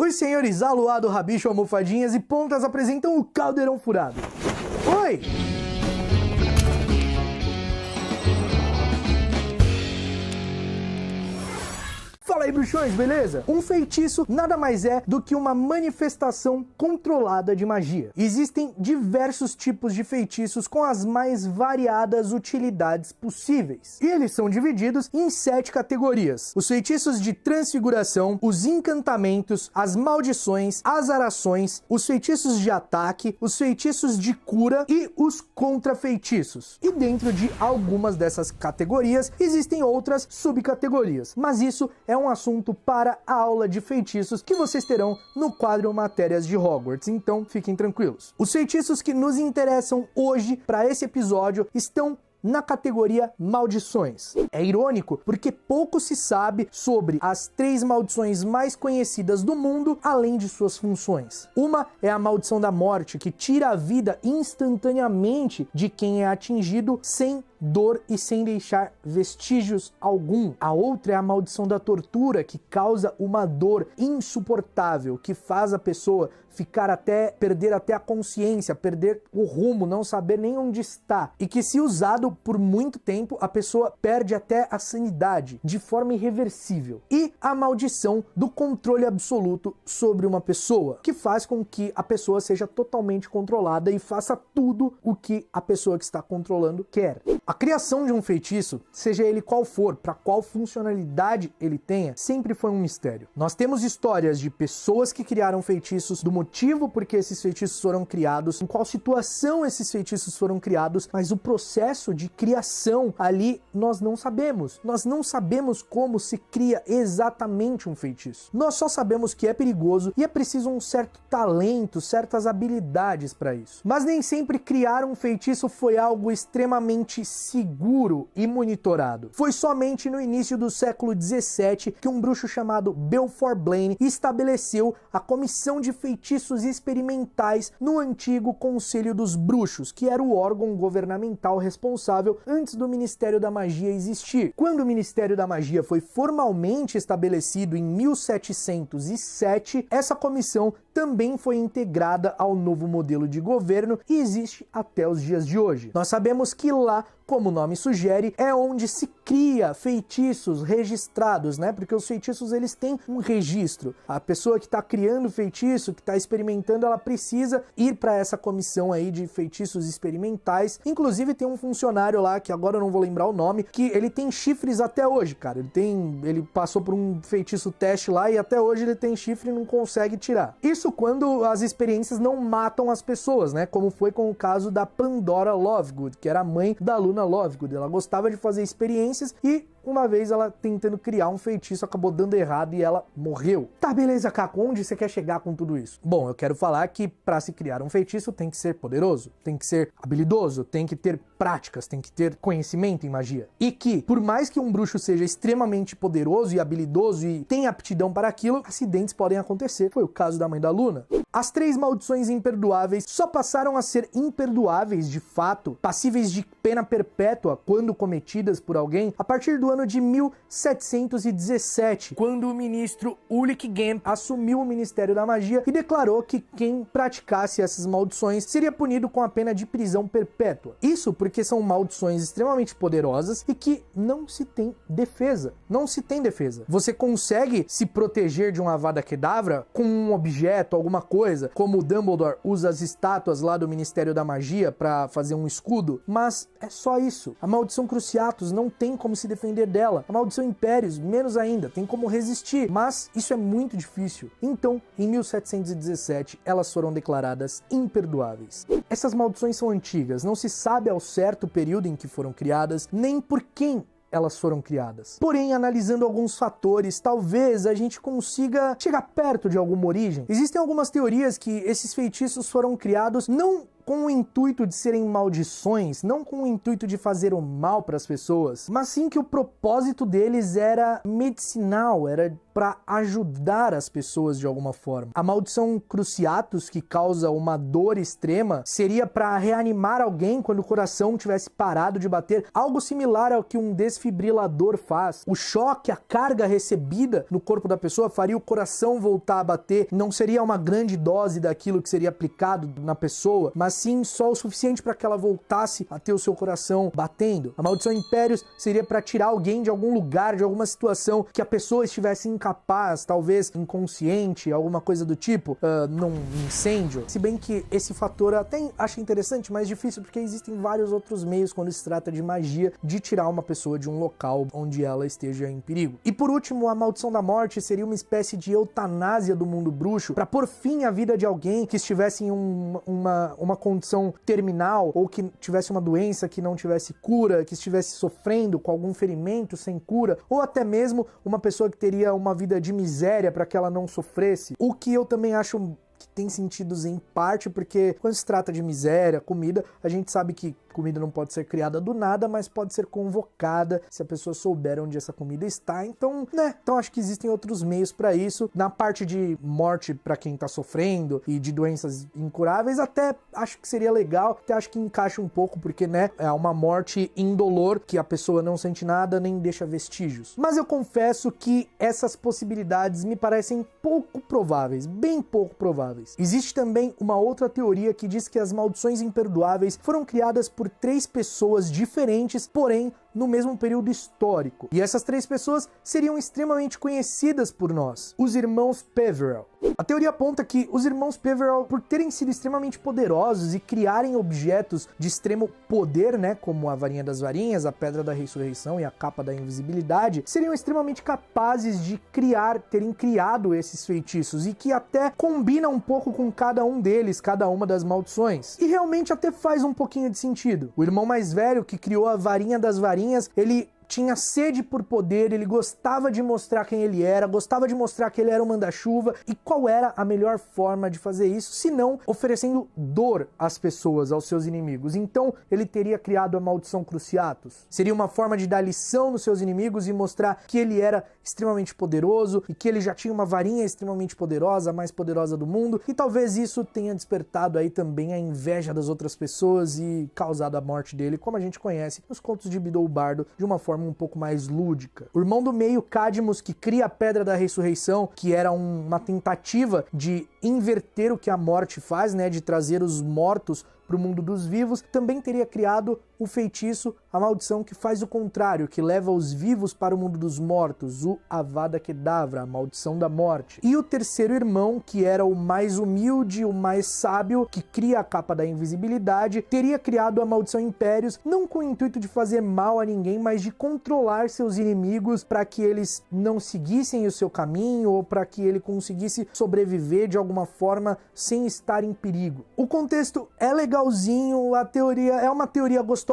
Os senhores Aluado, Rabicho, Almofadinhas e Pontas apresentam o Caldeirão Furado. Oi! Fala aí, bruxões, beleza? Um feitiço nada mais é do que uma manifestação controlada de magia. Existem diversos tipos de feitiços com as mais variadas utilidades possíveis. E eles são divididos em 7 categorias. Os feitiços de transfiguração, os encantamentos, as maldições, as arações, os feitiços de ataque, os feitiços de cura e os contrafeitiços. E dentro de algumas dessas categorias existem outras subcategorias. Mas isso é um assunto para a aula de feitiços que vocês terão no quadro Matérias de Hogwarts, então fiquem tranquilos. Os feitiços que nos interessam hoje para esse episódio estão na categoria maldições. É irônico porque pouco se sabe sobre as 3 maldições mais conhecidas do mundo, além de suas funções. Uma é a maldição da morte, que tira a vida instantaneamente de quem é atingido sem dor e sem deixar vestígios algum. A outra é a maldição da tortura, que causa uma dor insuportável, que faz a pessoa perder até a consciência, perder o rumo, não saber nem onde está, e que, se usado por muito tempo, a pessoa perde até a sanidade de forma irreversível. E a maldição do controle absoluto sobre uma pessoa, que faz com que a pessoa seja totalmente controlada e faça tudo o que a pessoa que está controlando quer. A criação de um feitiço, seja ele qual for, para qual funcionalidade ele tenha, sempre foi um mistério. Nós temos histórias de pessoas que criaram feitiços, do motivo por que esses feitiços foram criados, em qual situação esses feitiços foram criados, mas o processo de criação ali nós não sabemos. Nós não sabemos como se cria exatamente um feitiço. Nós só sabemos que é perigoso e é preciso um certo talento, certas habilidades para isso. Mas nem sempre criar um feitiço foi algo extremamente seguro e monitorado. Foi somente no início do século XVII que um bruxo chamado Belfort Blaine estabeleceu a Comissão de Feitiços Experimentais no antigo Conselho dos Bruxos, que era o órgão governamental responsável antes do Ministério da Magia existir. Quando o Ministério da Magia foi formalmente estabelecido em 1707, essa comissão também foi integrada ao novo modelo de governo e existe até os dias de hoje. Nós sabemos que lá, como o nome sugere, é onde se cria feitiços registrados, né? Porque os feitiços, eles têm um registro. A pessoa que está criando feitiço, que está experimentando, ela precisa ir para essa comissão aí de feitiços experimentais. Inclusive tem um funcionário lá, que agora eu não vou lembrar o nome, que ele tem chifres até hoje, cara. Ele passou por um feitiço teste lá e até hoje ele tem chifre e não consegue tirar. Isso quando as experiências não matam as pessoas, né? Como foi com o caso da Pandora Lovegood, que era a mãe da Luna Lovegood. Ela gostava de fazer experiências e uma vez ela tentando criar um feitiço acabou dando errado e ela morreu. Tá, beleza, Caco, onde você quer chegar com tudo isso? Bom, eu quero falar que para se criar um feitiço tem que ser poderoso, tem que ser habilidoso, tem que ter práticas, tem que ter conhecimento em magia. E que, por mais que um bruxo seja extremamente poderoso e habilidoso e tenha aptidão para aquilo, acidentes podem acontecer. Foi o caso da mãe da Luna. As 3 maldições imperdoáveis só passaram a ser imperdoáveis de fato, passíveis de pena perpétua quando cometidas por alguém, a partir do ano de 1717, quando o ministro Ulrich Gemp assumiu o Ministério da Magia e declarou que quem praticasse essas maldições seria punido com a pena de prisão perpétua. Isso porque são maldições extremamente poderosas e que não se tem defesa. Não se tem defesa. Você consegue se proteger de um Avada Kedavra com um objeto, alguma coisa, como o Dumbledore usa as estátuas lá do Ministério da Magia para fazer um escudo, mas é só isso. A maldição Cruciatus não tem como se defender dela. A maldição Impérios, menos ainda, tem como resistir, mas isso é muito difícil. Então, em 1717, elas foram declaradas imperdoáveis. Essas maldições são antigas, não se sabe ao certo o período em que foram criadas, nem por quem elas foram criadas. Porém, analisando alguns fatores, talvez a gente consiga chegar perto de alguma origem. Existem algumas teorias que esses feitiços foram criados não com o intuito de serem maldições, não com o intuito de fazer o mal para as pessoas, mas sim que o propósito deles era medicinal, era para ajudar as pessoas de alguma forma. A maldição Cruciatus, que causa uma dor extrema, seria para reanimar alguém quando o coração tivesse parado de bater, algo similar ao que um desfibrilador faz. O choque, a carga recebida no corpo da pessoa faria o coração voltar a bater, não seria uma grande dose daquilo que seria aplicado na pessoa, mas sim só o suficiente para que ela voltasse a ter o seu coração batendo. A maldição Impérios seria para tirar alguém de algum lugar, de alguma situação que a pessoa estivesse incapaz, talvez inconsciente, alguma coisa do tipo, num incêndio. Se bem que esse fator até acho interessante, mas difícil porque existem vários outros meios quando se trata de magia de tirar uma pessoa de um local onde ela esteja em perigo. E por último, a maldição da morte seria uma espécie de eutanásia do mundo bruxo para pôr fim à vida de alguém que estivesse em uma condição terminal ou que tivesse uma doença que não tivesse cura, que estivesse sofrendo com algum ferimento sem cura, ou até mesmo uma pessoa que teria uma vida de miséria para que ela não sofresse. O que eu também acho que tem sentidos em parte, porque quando se trata de miséria, comida, a gente sabe que comida não pode ser criada do nada, mas pode ser convocada se a pessoa souber onde essa comida está. Então, então acho que existem outros meios para isso. Na parte de morte para quem tá sofrendo e de doenças incuráveis, até acho que seria legal, até acho que encaixa um pouco, porque, é uma morte indolor, que a pessoa não sente nada, nem deixa vestígios. Mas eu confesso que essas possibilidades me parecem pouco prováveis, bem pouco prováveis. Existe também uma outra teoria que diz que as maldições imperdoáveis foram criadas por 3 pessoas diferentes, porém no mesmo período histórico. E essas 3 pessoas seriam extremamente conhecidas por nós, os irmãos Peverell. A teoria aponta que os irmãos Peverell, por terem sido extremamente poderosos e criarem objetos de extremo poder, como a varinha das varinhas, a pedra da ressurreição e a capa da invisibilidade, seriam extremamente capazes de terem criado esses feitiços e que até combina um pouco com cada um deles, cada uma das maldições. E realmente até faz um pouquinho de sentido. O irmão mais velho que criou a varinha das varinhas, ele tinha sede por poder, ele gostava de mostrar quem ele era, gostava de mostrar que ele era um manda-chuva. E qual era a melhor forma de fazer isso, se não oferecendo dor às pessoas, aos seus inimigos? Então ele teria criado a maldição Cruciatus. Seria uma forma de dar lição nos seus inimigos e mostrar que ele era extremamente poderoso e que ele já tinha uma varinha extremamente poderosa, a mais poderosa do mundo, e talvez isso tenha despertado aí também a inveja das outras pessoas e causado a morte dele, como a gente conhece nos contos de Bidou o Bardo, de uma forma um pouco mais lúdica. O irmão do meio, Cadmus, que cria a Pedra da Ressurreição, que era uma tentativa de inverter o que a morte faz, de trazer os mortos para o mundo dos vivos, também teria criado o feitiço, a maldição que faz o contrário, que leva os vivos para o mundo dos mortos, o Avada Kedavra, a maldição da morte. E o terceiro irmão, que era o mais humilde, o mais sábio, que cria a capa da invisibilidade, teria criado a maldição Impérios, não com o intuito de fazer mal a ninguém, mas de controlar seus inimigos para que eles não seguissem o seu caminho ou para que ele conseguisse sobreviver de alguma forma sem estar em perigo. O contexto é legalzinho, a teoria é uma teoria gostosinha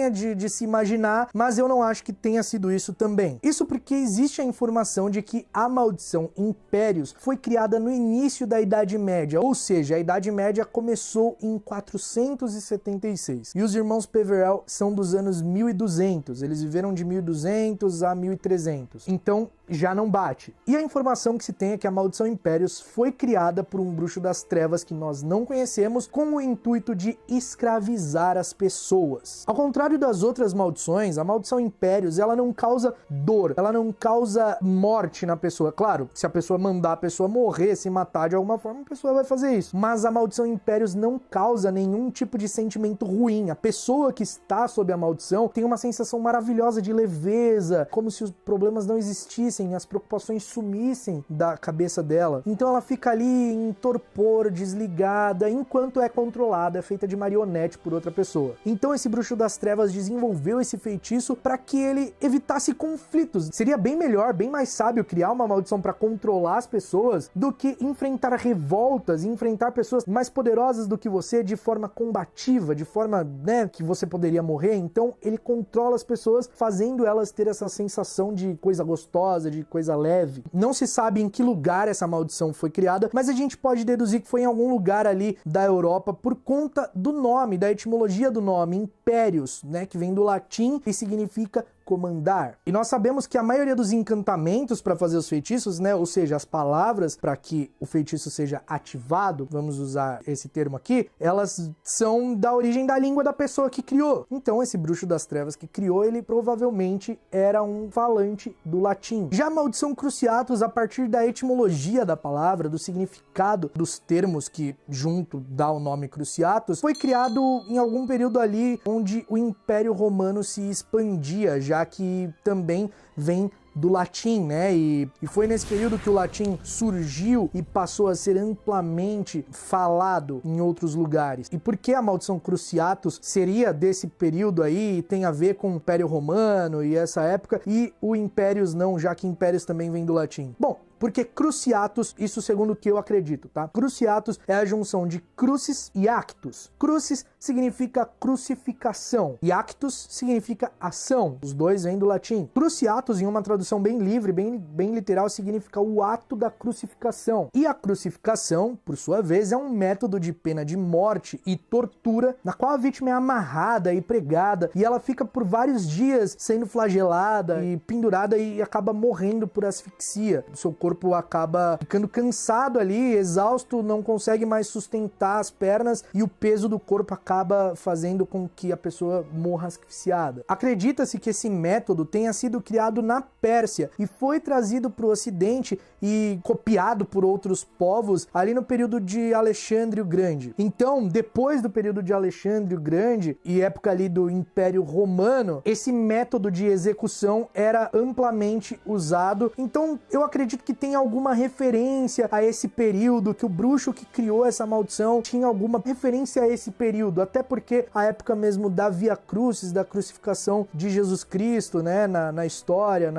de se imaginar, mas eu não acho que tenha sido isso também. Isso porque existe a informação de que a maldição Impérios foi criada no início da Idade Média, ou seja, a Idade Média começou em 476. E os irmãos Peverell são dos anos 1200, eles viveram de 1200 a 1300. Então, já não bate. E a informação que se tem é que a maldição Impérios foi criada por um bruxo das trevas que nós não conhecemos, com o intuito de escravizar as pessoas. Ao contrário das outras maldições, a maldição Impérios, ela não causa dor, ela não causa morte na pessoa. Claro, se a pessoa mandar a pessoa morrer, se matar de alguma forma, a pessoa vai fazer isso. Mas a maldição Impérios não causa nenhum tipo de sentimento ruim. A pessoa que está sob a maldição tem uma sensação maravilhosa de leveza, como se os problemas não existissem, as preocupações sumissem da cabeça dela. Então ela fica ali em torpor, desligada, enquanto é controlada, é feita de marionete por outra pessoa. Então esse bruxo das trevas desenvolveu esse feitiço para que ele evitasse conflitos. Seria bem melhor, bem mais sábio criar uma maldição para controlar as pessoas do que enfrentar revoltas, enfrentar pessoas mais poderosas do que você de forma combativa, de forma, que você poderia morrer. Então ele controla as pessoas, fazendo elas ter essa sensação de coisa gostosa, de coisa leve. Não se sabe em que lugar essa maldição foi criada, mas a gente pode deduzir que foi em algum lugar ali da Europa por conta conta do nome, da etimologia do nome, impérios, né, que vem do latim e significa comandar. E nós sabemos que a maioria dos encantamentos para fazer os feitiços, né, ou seja, as palavras para que o feitiço seja ativado, vamos usar esse termo aqui, elas são da origem da língua da pessoa que criou. Então, esse bruxo das trevas que criou, ele provavelmente era um falante do latim. Já a maldição Cruciatus, a partir da etimologia da palavra, do significado dos termos que junto dá o nome Cruciatus, foi criado em algum período ali onde o Império Romano se expandia, já que também vem do latim, né? E foi nesse período que o latim surgiu e passou a ser amplamente falado em outros lugares. E por que a maldição Cruciatus seria desse período aí e tem a ver com o Império Romano e essa época, e o Impérios não, já que Impérios também vem do latim? Bom, porque Cruciatus, isso segundo o que eu acredito, tá? Cruciatus é a junção de crucis e actus. Crucis significa crucificação e actus significa ação. Os dois vêm do latim. Cruciatus, em uma tradução bem livre, bem literal, significa o ato da crucificação. E a crucificação, por sua vez, é um método de pena de morte e tortura, na qual a vítima é amarrada e pregada e ela fica por vários dias sendo flagelada e pendurada e acaba morrendo por asfixia. O seu corpo acaba ficando cansado ali, exausto, não consegue mais sustentar as pernas e o peso do corpo acaba fazendo com que a pessoa morra asfixiada. Acredita-se que esse método tenha sido criado na Pérsia e foi trazido para o Ocidente e copiado por outros povos ali no período de Alexandre o Grande. Então, depois do período de Alexandre o Grande e época ali do Império Romano, esse método de execução era amplamente usado. Então, eu acredito que tem alguma referência a esse período, que o bruxo que criou essa maldição tinha alguma referência a esse período, até porque a época mesmo da Via Crucis, da crucificação de Jesus Cristo, né, na história,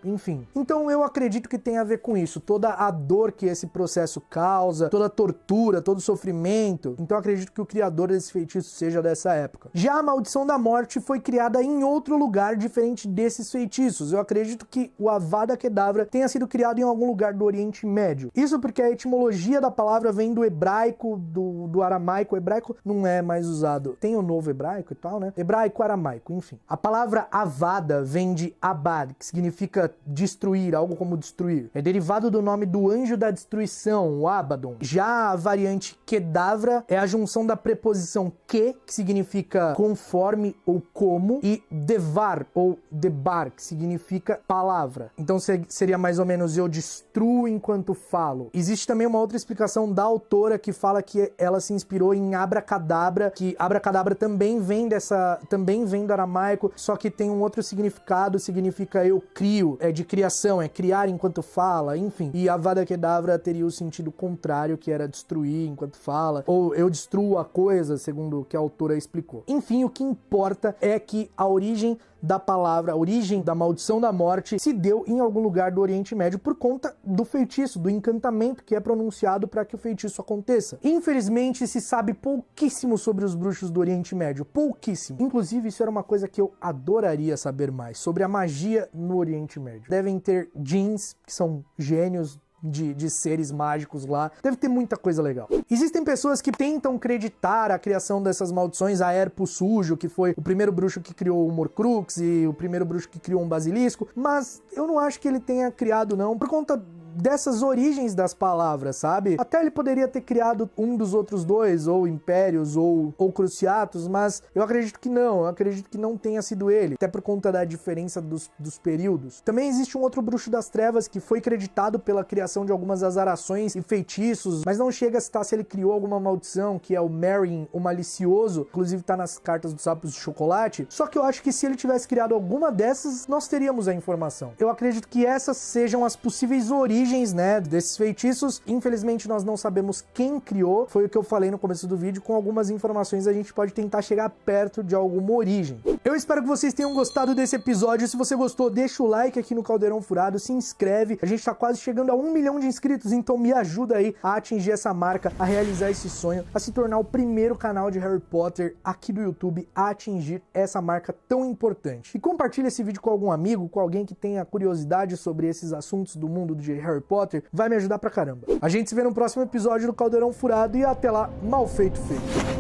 enfim. Então eu acredito que tem a ver com isso, toda a dor que esse processo causa, toda a tortura, todo o sofrimento. Então eu acredito que o criador desse feitiço seja dessa época. Já a maldição da morte foi criada em outro lugar diferente desses feitiços. Eu acredito que o Avada Kedavra tenha sido criado em algum lugar do Oriente Médio. Isso porque a etimologia da palavra vem do hebraico, do aramaico. O hebraico não é mais usado. Tem o novo hebraico e tal, né? Hebraico, aramaico, enfim. A palavra Avada vem de Abad, que significa destruir, algo como destruir. É derivado do nome do anjo da destruição, o Abaddon. Já a variante Kedavra é a junção da preposição que significa conforme ou como, e devar ou debar, que significa palavra. Então seria mais ou menos eu destruo enquanto falo. Existe também uma outra explicação da autora que fala que ela se inspirou em abracadabra, que abracadabra também vem do aramaico, só que tem um outro significado, significa eu crio, é de criação, é criar enquanto fala, enfim. E Avada Kedavra teria o sentido contrário, que era destruir enquanto fala, ou eu destruo a coisa, segundo o que a autora explicou. Enfim, o que importa é que a origem da palavra, a origem da maldição da morte se deu em algum lugar do Oriente Médio por conta do feitiço, do encantamento que é pronunciado para que o feitiço aconteça. Infelizmente, se sabe pouquíssimo sobre os bruxos do Oriente Médio, pouquíssimo. Inclusive, isso era uma coisa que eu adoraria saber mais, sobre a magia no Oriente Médio. Devem ter djinns, que são gênios de seres mágicos lá. Deve ter muita coisa legal. Existem pessoas que tentam acreditar a criação dessas maldições a Herpo Sujo, que foi o primeiro bruxo que criou o Morcrux e o primeiro bruxo que criou um basilisco, mas eu não acho que ele tenha criado não, por conta dessas origens das palavras, sabe? Até ele poderia ter criado um dos outros dois, ou Impérios, ou Cruciatus, mas eu acredito que não, eu acredito que não tenha sido ele, até por conta da diferença dos períodos. Também existe um outro bruxo das trevas que foi creditado pela criação de algumas azarações e feitiços, mas não chega a citar se ele criou alguma maldição, que é o Merrin, o Malicioso, inclusive tá nas cartas dos sapos de chocolate, só que eu acho que se ele tivesse criado alguma dessas, nós teríamos a informação. Eu acredito que essas sejam as possíveis origens, né, desses feitiços. Infelizmente nós não sabemos quem criou, foi o que eu falei no começo do vídeo. Com algumas informações a gente pode tentar chegar perto de alguma origem. Eu espero que vocês tenham gostado desse episódio. Se você gostou, deixa o like aqui no Caldeirão Furado, se inscreve, a gente tá quase chegando a 1 milhão de inscritos, então me ajuda aí a atingir essa marca, a realizar esse sonho, a se tornar o primeiro canal de Harry Potter aqui do YouTube a atingir essa marca tão importante. E compartilha esse vídeo com algum amigo, com alguém que tenha curiosidade sobre esses assuntos do mundo de Harry Potter, vai me ajudar pra caramba. A gente se vê no próximo episódio do Caldeirão Furado e até lá, mal feito feito.